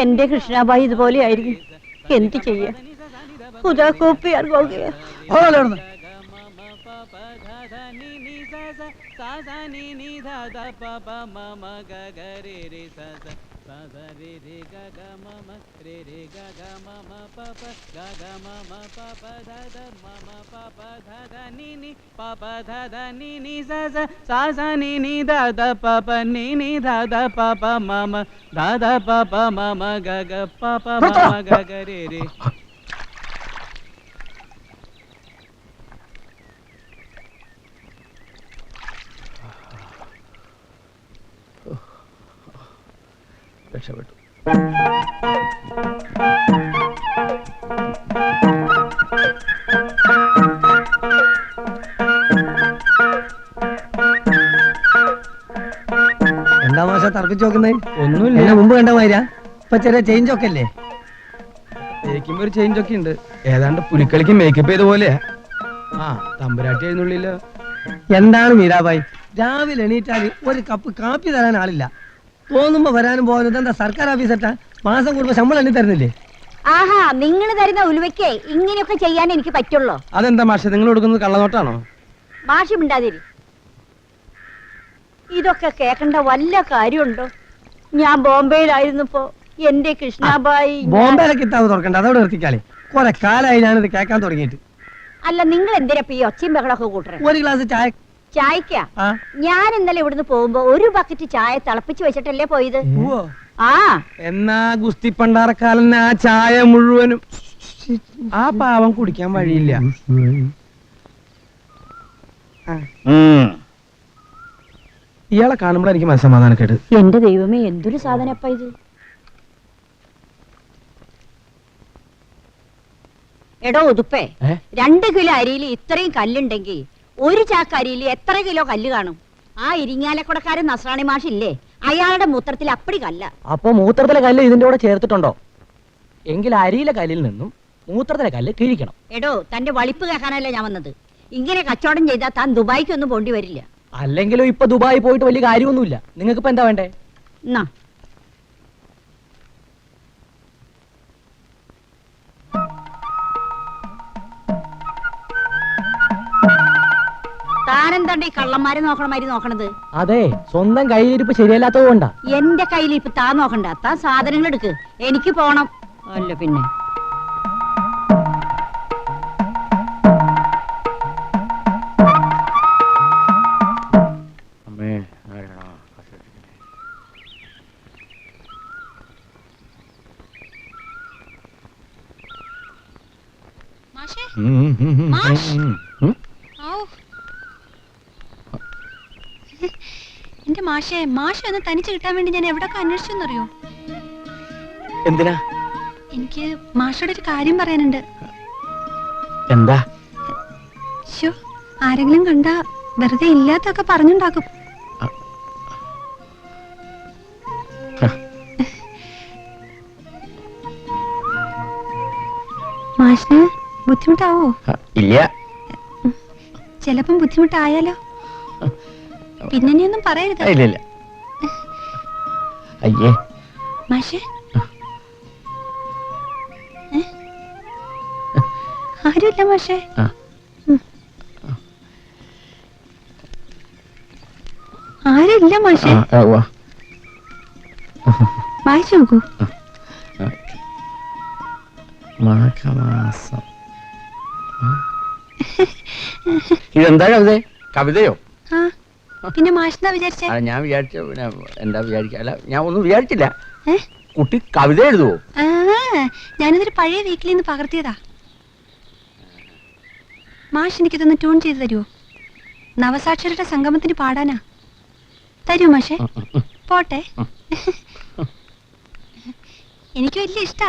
എന്റെ കൃഷ്ണാബായി ഇതുപോലെയായിരുന്നു. എന്ത് ചെയ്യാ? രക്ഷപ്പെട്ടു. എന്താ മാഷ തർക്കിച്ചു നോക്കുന്നത്? ഒന്നുമില്ല, മുമ്പ് കണ്ട മാതിരാ? ഇപ്പൊ ചെറിയ ചേഞ്ച് ഒക്കെ അല്ലേ? മേക്കുമ്പോ ഒരു ചേഞ്ച് ഒക്കെ ഉണ്ട്. ഏതാണ്ട് പുലിക്കളിക്ക് മേക്കപ്പ് ചെയ്ത പോലെയാ. ആ തമ്പുരാട്ടി എഴുന്നള്ളില്ലോ. എന്താണ് മീരാബായി, രാവിലെ എണീറ്റാല് ഒരു കപ്പ് കാപ്പി തരാൻ ആളില്ല. തോന്നുമ്പോ വരാനും പോകാനും എന്താ സർക്കാർ ഓഫീസറ്റാ? മാസം കൂടുമ്പോ ശമ്പളം എണ്ണി തരുന്നില്ലേ? ആഹാ, നിങ്ങൾ തരുന്ന ഉലുവയ്ക്ക് ഇങ്ങനെയൊക്കെ ചെയ്യാൻ എനിക്ക് പറ്റുള്ളൂ. അതെന്താ മാഷെ, നിങ്ങൾ കൊടുക്കുന്നത് കള്ളനോട്ടാണോ? മാഷി മിണ്ടാതിരി. ഇതൊക്കെ കേൾക്കേണ്ട വല്ല കാര്യമുണ്ടോ? ഞാൻ ബോംബെയിലായിരുന്നപ്പോ എന്റെ കൃഷ്ണാബായി. ബോംബെയിലെ കിട്ടാവ് തുറക്കണ്ട, അതോടെ നിർത്തിക്കാളെ. കുറെ കാലായി ഞാനിത് കേൾക്കാൻ തുടങ്ങിയിട്ട്. അല്ല, നിങ്ങൾ എന്തിനാ ഈ ഒച്ചയും ബഹളമൊക്കെ കൂട്ടണേ? ഒരു ഗ്ലാസ് ചായ. ചായക്കാ? ഞാൻ ഇന്നലെ ഇവിടുന്ന് പോകുമ്പോ ഒരു ബക്കറ്റ് ചായ തിളപ്പിച്ച് വെച്ചിട്ടല്ലേ പോയത്. ആ എന്നാ ഗുസ്തി പണ്ടാറക്കാലൻ ആ ചായ മുഴുവനും ആ പാവം കുടിക്കാൻ വഴിയില്ല. ഇയാളെ കാണുമ്പോൾ എനിക്ക് മനസ്സമാധാനക്കേട്. എന്റെ ദൈവമേ, എന്തൊരു സാധനപ്പ ഇത്. എടോ ഉതുപ്പേ, 2 കിലോ അരിയിൽ ഇത്രയും കല്ലുണ്ടെങ്കിൽ 1 ചാക്ക് അരിയിൽ എത്ര കിലോ കല്ല് കാണും? ആ ഇരിങ്ങാലക്കുടക്കാരൻ നസ്രാണി മാഷില്ലേ, അയാളുടെ മൂത്രത്തിൽ അപ്പടി കല്ല. അപ്പൊ മൂത്രത്തിലെ കല്ല് ഇതിന്റെ കൂടെ ചേർത്തിട്ടുണ്ടോ? എങ്കിൽ അരിയിലെ കല്ലിൽ നിന്നും മൂത്രത്തിലെ കല്ല് കിഴിക്കണം. എടോ, തന്റെ വളിപ്പ് കേൾക്കാനല്ല ഞാൻ വന്നത്. ഇങ്ങനെ കച്ചവടം ചെയ്താൽ താൻ ദുബായിക്കൊന്നും പോണ്ടി വരില്ല. അല്ലെങ്കിലും ഇപ്പൊ ദുബായി പോയിട്ട് വലിയ കാര്യമൊന്നുമില്ല. നിങ്ങൾക്ക് ഇപ്പൊ എന്താ വേണ്ടേ? എന്നാ താനെന്താണ്ട് ഈ കള്ളന്മാരെ നോക്കണമാതിരി നോക്കണത്? അതെ, സ്വന്തം കയ്യിലിരിപ്പ് ശരിയല്ലാത്തത് കൊണ്ടാ. എന്റെ കയ്യിലിരിപ്പ് താൻ നോക്കണ്ട, താൻ സാധനങ്ങൾ എടുക്ക്, എനിക്ക് പോണം. അല്ല പിന്നെ എന്റെ മാഷെ, മാഷ ഒന്ന് തനിച്ച് കിട്ടാൻ വേണ്ടി ഞാൻ എവിടൊക്കെ അന്വേഷിച്ചെന്നറിയോ? എന്തിനാ? എനിക്ക് മാഷോട് ഒരു കാര്യം പറയാനുണ്ട്. എന്താ? ആരെങ്കിലും കണ്ടാ വെറുതെ ഇല്ലാത്തൊക്കെ പറഞ്ഞുണ്ടാക്കും. മാഷിന് ബുദ്ധിമുട്ടാവോ? ഇല്ല. ചിലപ്പം ബുദ്ധിമുട്ടായാലോ? പിന്നെ നീ ഒന്നും പറയരുത്. ഇല്ല. അയ്യേ മാഷേ, ആരുമില്ല മാഷേ. ആരുമില്ല മാഷേ. വായിച്ചു നോക്കൂ. ഇതെന്താ കവിത? കവിതയോ? പിന്നെ മാഷെന്താ വിചാരിച്ചേ? ഞാൻ വിചാരിച്ചു എന്താ വിചാരിക്ക. അല്ല, ഞാൻ ഒന്നും വിചാരിച്ചില്ല. കുട്ടി കവിത എഴുതുവോ? ഞാനിതൊരു പഴയ വീക്കിൽ നിന്ന് പകർത്തിയതാ. മാഷ് എനിക്കിതൊന്ന് ട്യൂൺ ചെയ്ത് തരുമോ? നവസാക്ഷരരുടെ സംഗമത്തിന് പാടാനാ. തരൂ മാഷേ. പോട്ടെ. എനിക്ക് വലിയ ഇഷ്ടാ.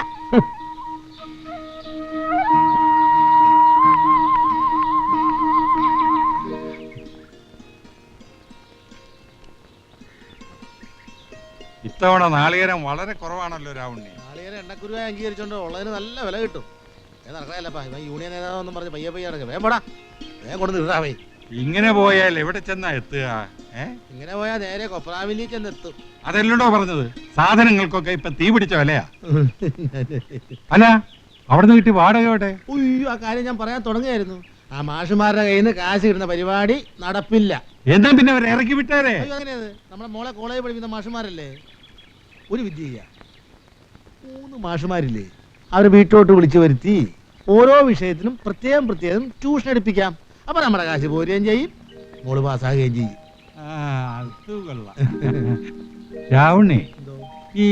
ഇത്തവണ നാളികേരം വളരെ കുറവാണല്ലോ രാവുണ്ണി. നാളികേരം എണ്ണക്കുരുവായി അംഗീകരിച്ചോണ്ട് ഉള്ളതിന് നല്ല വില കിട്ടും. നടക്കാനല്ലപ്പാ ഇവ യൂണിയൻ നേതാവെന്നും പറഞ്ഞ് പയ്യെ നടക്കുക. വേഗം പോടാ, വേഗം കൊടുത്ത് ഇടാവേ. ഇങ്ങനെ പോയാൽ എവിടെ ചെന്നാ എത്തുക? ഇങ്ങനെ പോയാൽ നേരെ കൊപ്രാവിലേക്ക് ചെന്നെത്തും. അതല്ലല്ലോ പറഞ്ഞത്, സാധനങ്ങൾക്കൊക്കെ ഇപ്പൊ തീ പിടിച്ച വിലയാ. അല്ല, അവിടുന്ന് കിട്ടി വാടക എവിടെ? ഉയ്യോ, ആ കാര്യം ഞാൻ പറയാൻ തുടങ്ങിയായിരുന്നു. ആ മാഷുമാരുടെ കയ്യിൽ നിന്ന് കാശ് കിട്ടുന്ന പരിപാടി നടപ്പില്ല. എന്നാ പിന്നെ അവരെ ഇറക്കി വിട്ടാരേ. അയ്യോ, അങ്ങനെയത് നമ്മുടെ മോളെ കോളേജ് പഠിക്കുന്ന മാഷുമാരല്ലേ. ഒരു വിദ്യ ചെയ്യാ, 3 മാഷുമാരില്ലേ, അവർ വീട്ടിലോട്ട് വിളിച്ചു വരുത്തി ഓരോ വിഷയത്തിനും പ്രത്യേകം ട്യൂഷൻ എടുപ്പിക്കാം. അപ്പൊ നമ്മുടെ കാശ് പോരുകയും ചെയ്യും, മോള് പാസ്സാകുകയും ചെയ്യും. രാവുണ്ണി, ഈ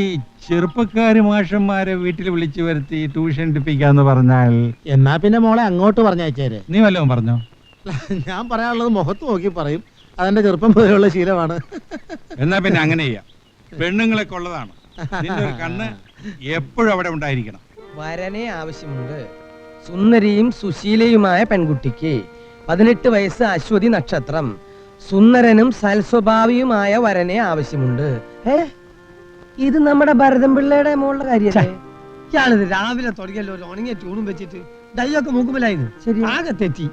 ചെറുപ്പക്കാര് മാഷന്മാരെ വീട്ടിൽ വിളിച്ചു വരുത്തി ട്യൂഷൻ എടുപ്പിക്കാന്ന് പറഞ്ഞാൽ എന്നാ പിന്നെ മോളെ അങ്ങോട്ട് പറഞ്ഞയച്ചേരെ. നീ വല്ലതും പറഞ്ഞോ? ഞാൻ പറയാനുള്ളത് മുഖത്ത് നോക്കി പറയും, അതെന്റെ ചെറുപ്പം പോലെയുള്ള ശീലമാണ്. എന്നാ പിന്നെ അങ്ങനെ ചെയ്യാം. പെണ്ണുങ്ങളൊക്കെ ഉള്ളതാണ്, നിന്റെ ഒരു കണ്ണ് എപ്പോഴും അവിടെ ഉണ്ടായിരിക്കണം. വരനെ ആവശ്യമുണ്ട്. സുന്ദരിയും സുശീലയുമായ പെൺകുട്ടിക്ക് 18 വയസ്സ് അശ്വതി നക്ഷത്രം. സുന്ദരനും സൽസ്വഭാവിയുമായ വരനെ ആവശ്യമുണ്ട്. ഇത് നമ്മുടെ ഭരതൻ പിള്ളയുടെ മോളുടെ കാര്യല്ലേ? ഇയാളിത് രാവിലെ തുടങ്ങിയല്ലോ ഒരു ഉണങ്ങിയ ട്യൂണും വെച്ചിട്ട് ഡൈയൊക്കെ മൂക്കുമല്ലായിരുന്നു. ശരി, ആകെ തെറ്റി.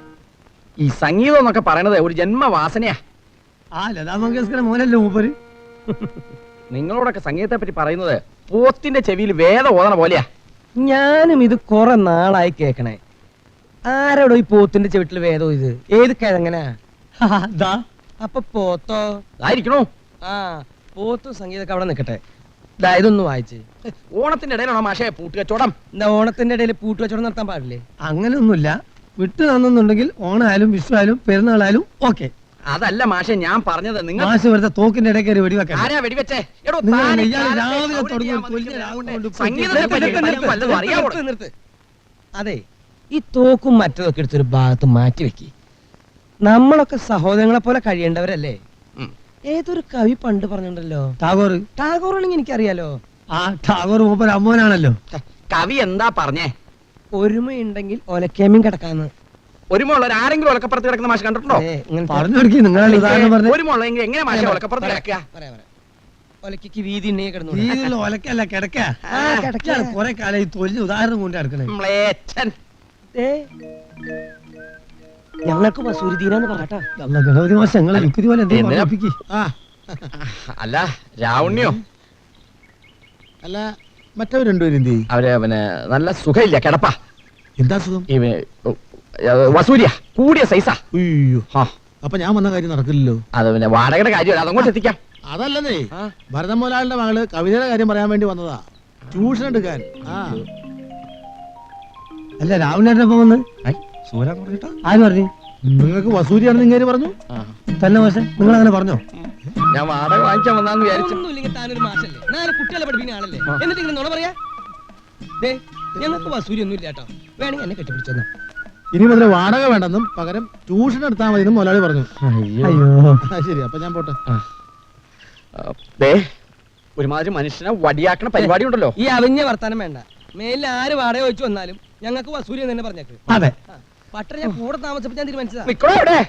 ഈ സംഗീതം എന്നൊക്കെ പറയണത് ഒരു ജന്മവാസനയാ. ആ ലതാ മങ്കേഷ്കറുടെ മോനല്ലേ മൂപ്പര്? നിങ്ങളോടൊക്കെ സംഗീതത്തെ പറ്റി പറയുന്നത് പോത്തിന്റെ ചെവിയിൽ വേദം ഓതണ പോലെയാ. ഞാനും ഇത് കുറെ നാളായി കേക്കണേ. ആരോടോ ഈ പോത്തിന്റെ ചെവിട്ടിൽ വേദോ? ഇത് ഏത് കിഴങ്ങനാ? അപ്പൊ പോത്തോ? ആയിരിക്കണോ? ആ, പോത്തും സംഗീതമൊക്കെ അവിടെ നിൽക്കട്ടെ. ഇതൊന്ന് വായിച്ചേ. ഓണത്തിന്റെ ഇടയിലാണോ മാഷേ പൂട്ട് കച്ചവടം? എന്താ ഓണത്തിന്റെ ഇടയിൽ പൂട്ട് കച്ചവടം നടത്താൻ പാടില്ലേ? അങ്ങനെയൊന്നുമില്ല. വിട്ടു തന്നുണ്ടെങ്കിൽ ഓണായാലും വിഷു ആയാലും പെരുന്നാളായാലും ഓക്കെ. അതല്ല മാഷെ ഞാൻ പറഞ്ഞത്. നിങ്ങൾ മാഷ് വെറുതെ തോക്കിന്റെ ഇടയിൽ കയറി വെടിവെക്കാൻ. ആരാ വെടിവെച്ചേ? എടോ, നിങ്ങൾ താൻ ഇയാള് കാലത്തെ രാവിലെ സൗകര്യം തുടങ്ങി ചെയ്യാൻ കൊല്ലിയ വന്നിട്ട് രാഗം കൊണ്ട് സംഗീതത്തെ പറ്റി നിങ്ങൾക്ക് വല്ലതും അറിയാവോ? അതെ, ഈ തോക്കും മറ്റതൊക്കെ എടുത്തൊരു ഭാഗത്ത് മാറ്റി വെക്കി. നമ്മളൊക്കെ സഹോദരങ്ങളെ പോലെ കഴിയേണ്ടവരല്ലേ? ഏതൊരു കവി പണ്ട് പറഞ്ഞിട്ടുണ്ടല്ലോ, ടാഗോറാണെങ്കിൽ എനിക്കറിയാലോ. ആ ടാഗോർ മൂപ്പർ അമ്മോനാണല്ലോ. കവി എന്താ പറഞ്ഞേ? ഒരുമയുണ്ടെങ്കിൽ ഒലക്കേമ്യം കിടക്കാന്ന്. ഒരുമുള്ള ആരെങ്കിലും ഒലക്കപ്പുറത്ത് കിടക്കുന്ന മാഷ് കണ്ടിട്ടുണ്ടോ? പറഞ്ഞു കൊടുക്കി. നിങ്ങളാണ് ഉദാഹരണം പറഞ്ഞത്. ഒരുമുള്ളെങ്കിൽ എങ്ങനെ മാഷെ ഒലക്കപ്പുറത്ത് കിടക്കുക? ഒലക്ക് വീതി ഉണ്ടെങ്കിൽ കിടന്നു. വീതിയുള്ള ഒലക്കല്ല, കിടക്ക. കുറെ കാലം ഈ തൊഴിൽ ഉദാഹരണം കൊണ്ട് കിടക്കണേ. ഞങ്ങൾക്ക് വസൂരി തീരാന്ന് പറയട്ടാ. ഗണപതി മാസം ഞങ്ങളെ യുക്തി പോലെ എന്തെങ്കിലും. അല്ല രാവുണ്ണിയോ? അല്ല, മറ്റവർ രണ്ടുപേരും എന്ത് ചെയ്യും? അവര് പിന്നെ നല്ല സുഖമില്ല, കിടപ്പാ. എന്താ സുഖം? വസൂരിയ കൂടിയ സൈസാ. അയ്യോ, അപ്പൊ ഞാൻ വന്ന കാര്യം നടക്കില്ലല്ലോ. അത് പിന്നെ വാടകയുടെ കാര്യമല്ല, അതങ്ങോട്ട് എത്തിക്കാം. അതല്ലേ, ഭരതൻ മുതലാളിയുടെ മകള് കവിതയുടെ കാര്യം പറയാൻ വേണ്ടി വന്നതാ, ട്യൂഷൻ എടുക്കാൻ. അല്ല, രാവിലെ വന്ന് ആര് പറഞ്ഞു? നിങ്ങൾക്ക് വസൂരിയാണെന്ന് ഇങ്ങനെ പറഞ്ഞു തന്നെ. പക്ഷെ നിങ്ങൾ അങ്ങനെ പറഞ്ഞോ? ഞാൻ വാടക വാങ്ങിക്കാൻ വന്നാന്ന് വിചാരിച്ചു. കുട്ടികളെ പഠിപ്പിക്കുന്ന ആളല്ലേ, എന്നിട്ട് ഇങ്ങനെ നുണ പറയാ? ഞങ്ങൾക്ക് വസൂരി ഒന്നും ഇല്ല കേട്ടോ. വേണമെങ്കിൽ എന്നെ കെട്ടിപ്പിടിച്ചെന്നാ. ഇനി മുതൽ വാടക വേണ്ടെന്നും പകരം ട്യൂഷൻ എടുത്താൽ മതി എന്നും മുതലാളി പറഞ്ഞു. അയ്യോ, ശരി, അപ്പൊ ഞാൻ പോട്ടെ. ഒരുമാതിരി മനുഷ്യനെ വടിയാക്കണ പരിപാടി ഉണ്ടല്ലോ. ഈ അവിഞ്ഞ വർത്താനം വേണ്ട. മേലിൽ ആര് വാടക വെച്ചു വന്നാലും ഞങ്ങൾക്ക് വസൂരി തന്നെ പറഞ്ഞേക്ക്. അതെ, പട്ടണ ഞാൻ കൂടെ താമസിപ്പിക്കാൻ തീരുമാനിച്ചതാ.